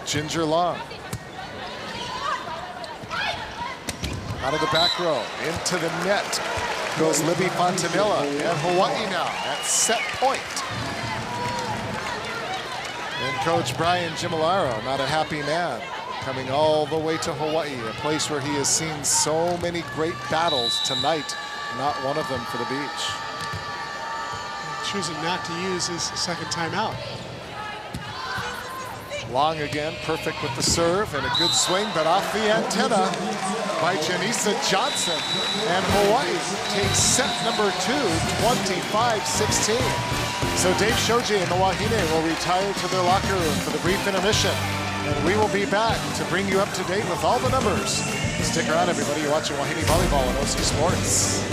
Ginger Long. Out of the back row, into the net goes Libby Fontanilla, and Hawaii now at set point. And Coach Brian Gimilaro, not a happy man, coming all the way to Hawaii, a place where he has seen so many great battles tonight, not one of them for the beach. Choosing not to use his second timeout. Long again, perfect with the serve, and a good swing, but off the antenna by Janisa Johnson. And Hawaii takes set number 2, 25-16. So Dave Shoji and the Wahine will retire to their locker room for the brief intermission. And we will be back to bring you up to date with all the numbers. Stick around, everybody. You're watching Wahine Volleyball on OC Sports.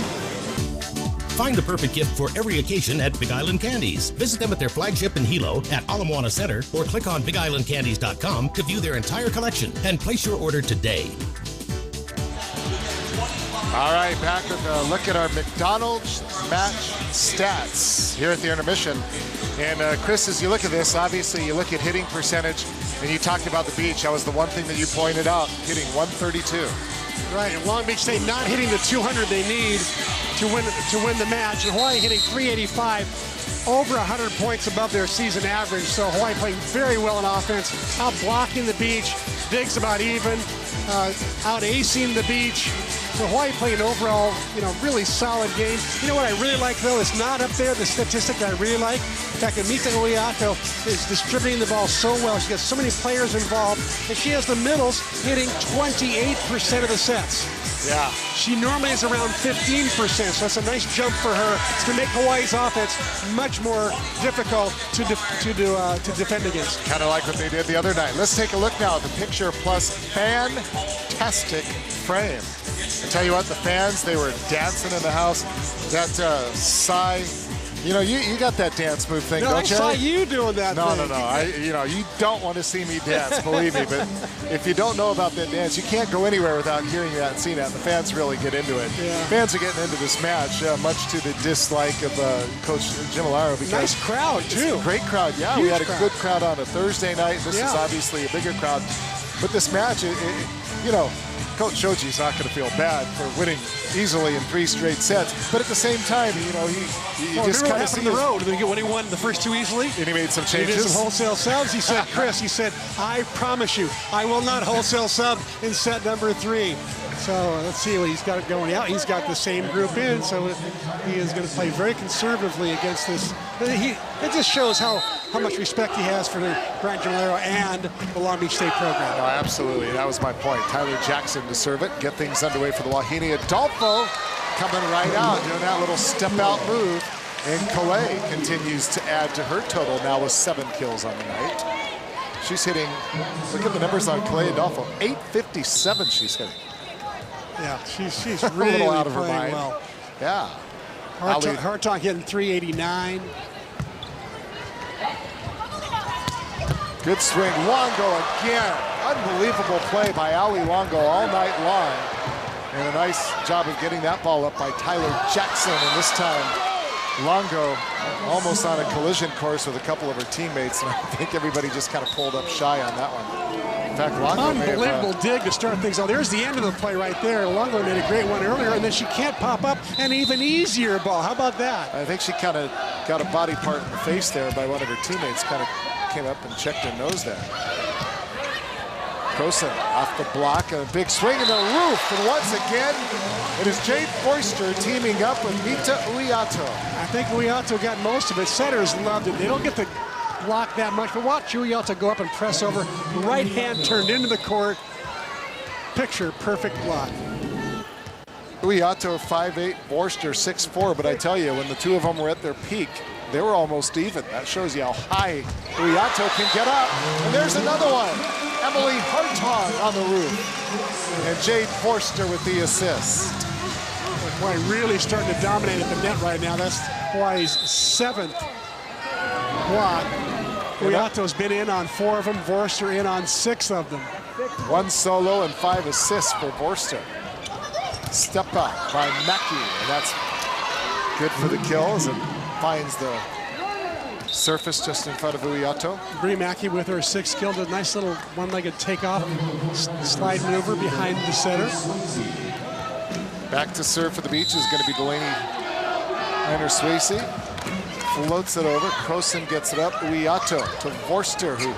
Find the perfect gift for every occasion at Big Island Candies. Visit them at their flagship in Hilo at Ala Moana Center or click on BigIslandCandies.com to view their entire collection and place your order today. All right, back with a look at our McDonald's match stats here at the intermission. And Chris, as you look at this, obviously you look at hitting percentage, and you talked about the beach. That was the one thing that you pointed out, hitting 132. Right, and Long Beach State not hitting the 200 they need to win the match. And Hawaii hitting 385, over 100 points above their season average. So Hawaii playing very well in offense, out blocking the beach, digs about even, out acing the beach. So Hawaii playing overall, really solid game. You know what I really like, though? It's not up there, the statistic I really like. In fact, Amita Uiato is distributing the ball so well. She got so many players involved, and she has the middles hitting 28% of the sets. Yeah. She normally is around 15%, so that's a nice jump for her. It's going to make Hawaii's offense much more difficult to defend against. Kind of like what they did the other night. Let's take a look now at the picture plus fantastic frame. I tell you what, the fans, they were dancing in the house. That Cy, you got that dance move thing, don't you? I saw you doing that No, thing. no. You don't want to see me dance, believe me. But if you don't know about that dance, you can't go anywhere without hearing that and seeing that. The fans really get into it. Yeah. Fans are getting into this match, much to the dislike of Coach Gimilaro. Nice crowd, too. Great crowd, yeah. Huge We had a crowd. Good crowd on a Thursday night. This is obviously a bigger crowd. But this match, Coach Shoji's not going to feel bad for winning easily in 3 straight sets, but at the same time, you just kind of see the road when he won the first 2 easily. And he made some changes. He did some wholesale subs. He said, Chris, I promise you, I will not wholesale sub in set number 3. So let's see what he's got going out. He's got the same group in, so he is going to play very conservatively against this. It just shows how much respect he has for Brian Gimilaro and the Long Beach State program. No, absolutely. That was my point. Tyler Jackson to serve it, get things underway for the Wahine. Adolfo coming right out, doing that little step-out move. And Calais continues to add to her total now with 7 kills on the night. She's hitting, look at the numbers on Calais Adolfo, 857 she's hitting. Yeah, she's A really little out of her playing mind. well. Yeah. Hartog hitting 389. Good swing, Longo again. Unbelievable play by Ali Longo all night long. And a nice job of getting that ball up by Tyler Jackson. And this time, Longo almost on a collision course with a couple of her teammates. And I think everybody just kind of pulled up shy on that one. In fact, Longo unbelievable dig to start things out. There's the end of the play right there. Longo made a great one earlier, and then she can't pop up an even easier ball. How about that? I think she kind of got a body part in the face there by one of her teammates. Kind of came up and checked her nose there. Croson off the block, and a big swing in the roof. And once again, it is Jade Forster teaming up with Mita Uiato. I think Uiato got most of it. Setters loved it. They don't get the block that much, but watch Uiato go up and press over. Right hand turned into the court. Picture perfect block. Uiato 5'8", Forster 6'4", but I tell you, when the two of them were at their peak, they were almost even. That shows you how high Uiato can get up. And there's another one. Emily Hartog on the roof. And Jade Forster with the assist. Hawaii really starting to dominate at the net right now. That's Hawaii's 7th block. Uiato's been in on 4 of them. Forster in on 6 of them. 1 solo and 5 assists for Forster. Step up by Mackey, and that's good for the kills and finds the surface just in front of Uiato. Brie Mackey with her 6 kill, did a nice little one-legged takeoff slide maneuver behind the setter. Back to serve for the Beach is going to be Delaney Einer-Swayze. Floats it over. Croson gets it up. Uiato to Vorster, who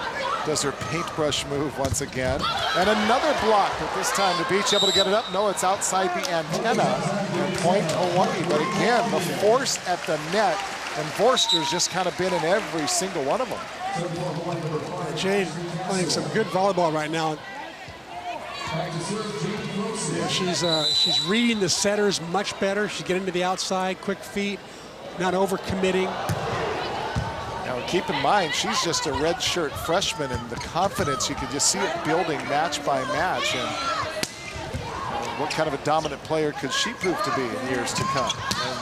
does her paintbrush move once again. And another block, but this time the Beach able to get it up. No, it's outside the antenna. And point Hawaii. But again, the force at the net. And Vorster's just kind of been in every single one of them. Jade playing some good volleyball right now. Yeah, she's reading the setters much better. She's getting to the outside, quick feet, not overcommitting. Now keep in mind, she's just a redshirt freshman, and the confidence, you can just see it building match by match. And what kind of a dominant player could she prove to be in years to come? And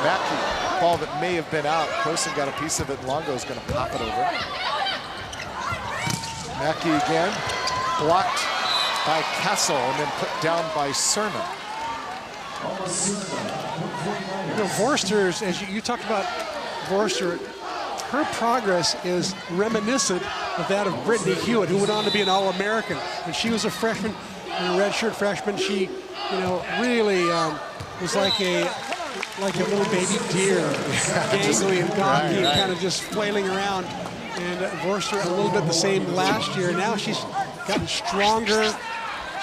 Mackey, ball that may have been out. Croson got a piece of it, and Longo's going to pop it over. Mackey again, blocked by Castle and then put down by Serna. You know, Vorster's, as you talked about Vorster, her progress is reminiscent of that of Brittany Hewitt, who went on to be an All-American. When she was a freshman, a redshirt freshman, she, you know, really was like a little baby deer, gangly and gawky, and kind of just flailing around. And Vorster a little bit the same last year. Now she's gotten stronger.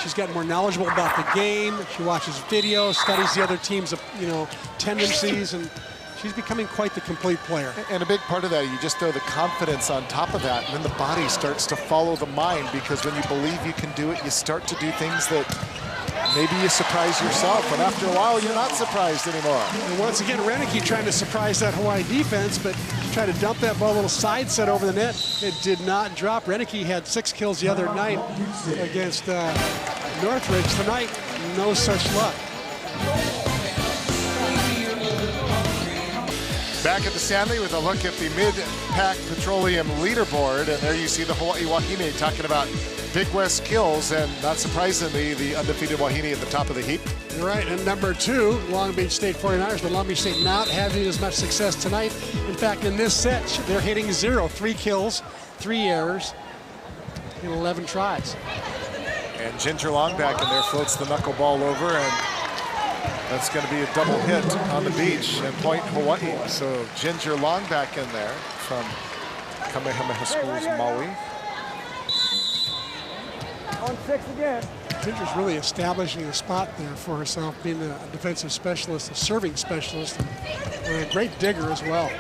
She's gotten more knowledgeable about the game. She watches videos, studies the other team's, you know, tendencies, and she's becoming quite the complete player. And a big part of that, you just throw the confidence on top of that, and then the body starts to follow the mind, because when you believe you can do it, you start to do things that maybe you surprise yourself, and after a while, you're not surprised anymore. And once again, Renicky trying to surprise that Hawaii defense, but tried to dump that ball, a little side set over the net. It did not drop. Renicky had 6 kills the other night against Northridge. Tonight, no such luck. Back at the Stanley with a look at the Mid-Pac Petroleum leaderboard, and there you see the Hawaii Wahine talking about Big West kills, and not surprisingly, the undefeated Wahine at the top of the heap. You're right, and number 2, Long Beach State 49ers, but Long Beach State not having as much success tonight. In fact, in this set, they're hitting 0, 3 kills, 3 errors in 11 tries. And Ginger Long back in there floats the knuckleball over, and that's going to be a double hit on the Beach and point Hawaii. So Ginger Long back in there from Kamehameha Schools, Maui. On 6 again. Ginger's really establishing a spot there for herself, being a defensive specialist, a serving specialist, and a great digger as well.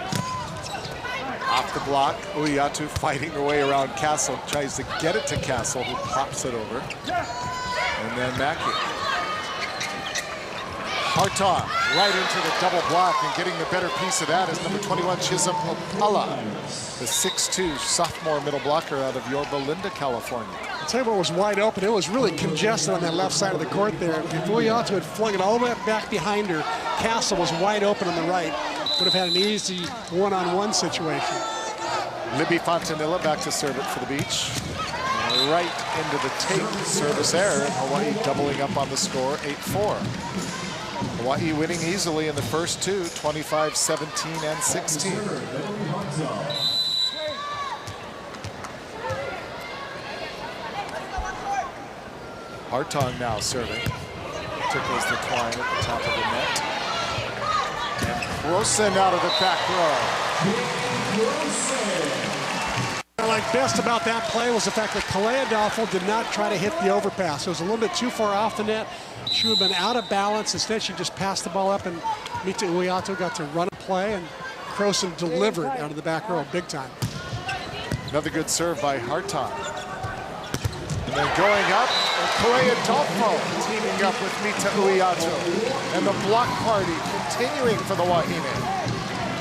Off the block, Uiato fighting her way around Castle, tries to get it to Castle, who pops it over. And then Mackey. Hartog right into the double block, and getting the better piece of that is number 21, Chisholm Opala, the 6'2" sophomore middle blocker out of Yorba Linda, California. I'll tell you what was wide open. It was really congested on that left side of the court there. If Uiato had flung it all the way back behind her, Castle was wide open on the right. Would have had an easy one-on-one situation. Libby Fontanilla back to serve it for the Beach. Right into the take service error, and Hawaii doubling up on the score, 8-4. Hawaii winning easily in the first 2, 25, 17, and 16. Hartog now serving. Tickles the twine at the top of the net. And Croson out of the back row. What I like best about that play was the fact that Kalea Doffel did not try to hit the overpass. It was a little bit too far off the net. She would have been out of balance. Instead, she just passed the ball up, and Mita Uiato got to run a play, and Croson delivered out of the back row big time. Another good serve by Hartog. And then going up, Kalea Doffel teaming up with Mita Uiato. And the block party continuing for the Wahine.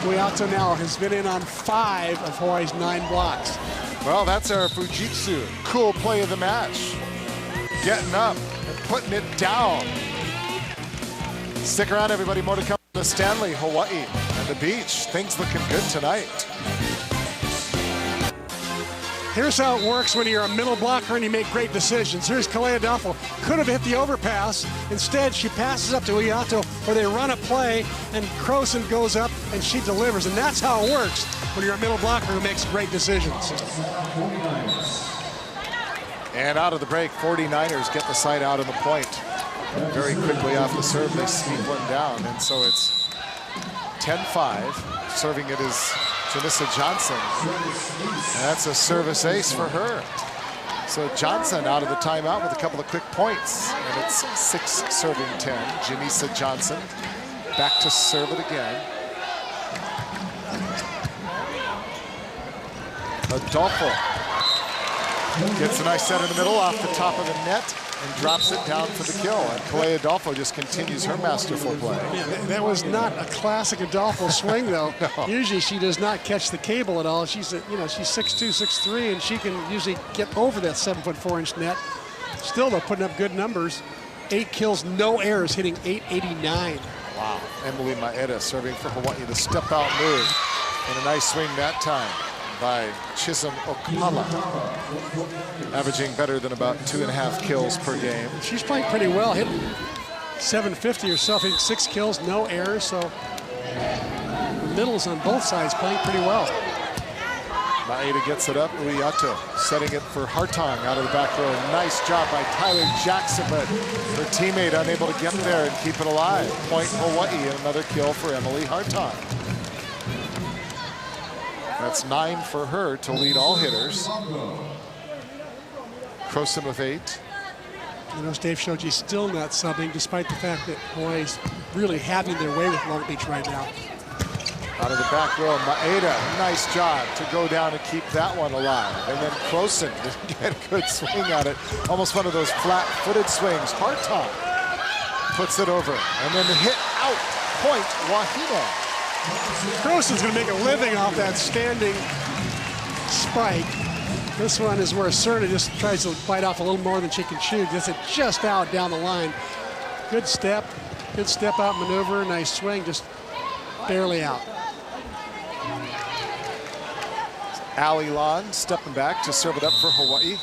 Uiato now has been in on 5 of Hawaii's 9 blocks. Well, that's our Fujitsu cool play of the match. Getting up and putting it down. Stick around, everybody. More to come from the Stanley, Hawaii, and the Beach. Things looking good tonight. Here's how it works when you're a middle blocker and you make great decisions. Here's Kalea Doffel. Could have hit the overpass. Instead, she passes up to Uiato, where they run a play, and Croson goes up and she delivers. And that's how it works. when you're a middle blocker who makes great decisions. And out of the break, 49ers get the side out on the point. Very quickly off the serve, they sneak one down. And so it's 10-5. Serving it is Janissa Johnson. And that's a service ace for her. So Johnson out of the timeout with a couple of quick points. And it's 6-10. Janissa Johnson back to serve it again. Adolfo gets a nice set in the middle off the top of the net and drops it down for the kill. And Kalea Adolfo just continues her masterful play. Yeah, that was not a classic Adolfo swing, though. No. Usually she does not catch the cable at all. She's, she's 6'2", 6'3", and she can usually get over that 7'4" net. Still, though, putting up good numbers. 8 kills, no errors, hitting .889. Wow. Emily Maeda serving for Hawaii, the step-out move. And a nice swing that time by Chisholm Okala, averaging better than about 2.5 kills per game. She's playing pretty well, hitting 750 herself, hitting 6 kills, no errors, so the middles on both sides playing pretty well. Maeda gets it up, Uiato setting it for Hartong out of the back row. Nice job by Tyler Jackson, but her teammate unable to get there and keep it alive. Point Hawaii, and another kill for Emily Hartong. That's 9 for her to lead all hitters. Croson with 8. As Dave showed you, still not subbing, despite the fact that Hawaii's really having their way with Long Beach right now. Out of the back row, Maeda, nice job to go down and keep that one alive. And then Croson didn't get a good swing at it. Almost one of those flat-footed swings. Hartong puts it over. And then the hit out, point Wahine. Croson's going to make a living off that standing spike. This one is where Serna just tries to bite off a little more than she can chew. Gets it just out down the line. Good step out maneuver, nice swing, just barely out. Ali Lon stepping back to serve it up for Hawaii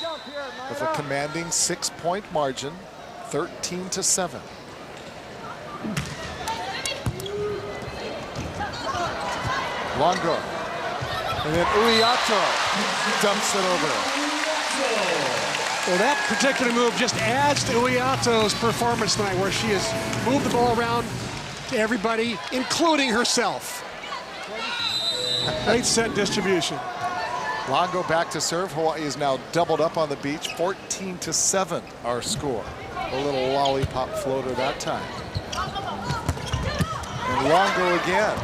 with a commanding 6-point margin, 13-7. Longo, and then Uiato dumps it over. Well, that particular move just adds to Uiato's performance tonight, where she has moved the ball around to everybody, including herself. Great set distribution. Longo back to serve. Hawaii is now doubled up on the beach, 14-7 our score. A little lollipop floater that time. And Longo again.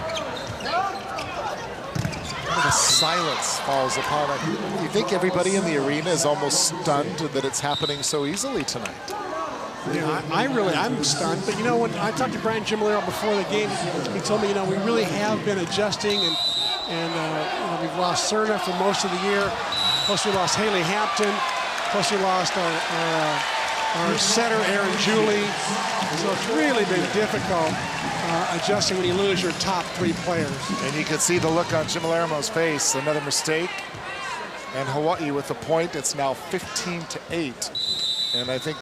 The silence falls upon it. You think everybody in the arena is almost stunned that it's happening so easily tonight? Yeah, I'm stunned. But when I talked to Brian Gimmolero before the game, he told me, we really have been adjusting, and we've lost Serna for most of the year. Plus we lost Haley Hampton. Plus we lost our setter, Aaron Julie. So it's really been difficult adjusting when you lose your top 3 players. And you can see the look on Gimmelero's face. Another mistake. And Hawaii with the point. It's now 15-8. And I think